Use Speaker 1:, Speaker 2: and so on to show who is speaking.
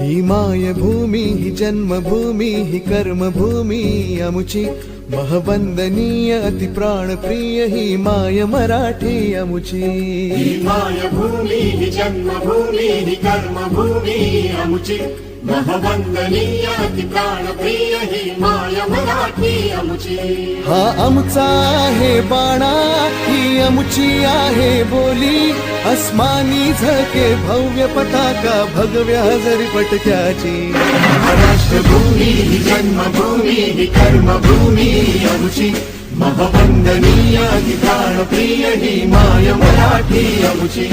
Speaker 1: ही मायभूमी ही जन्मभूमी ही कर्मभूमी अमुची महवंदनीय अति प्राणप्रिय ही माय मराठी अमुची।
Speaker 2: ही मायभूमी ही जन्मभूमी ही कर्मभूमी अमुची महवंदनीय अति प्राणप्रिय ही माय मराठी अमुची।
Speaker 1: हा आमचा आहे बाणा ही अमुची आहे बोली अस्मानी झळके भव्य पताका भगव्या हजरी पटक्याची।
Speaker 2: महाराष्ट्रभूमी ही जन्मभूमी ही कर्मभूमी अमुची महवंदनीय अति प्राणप्रिय ही माय मराठी अमुची।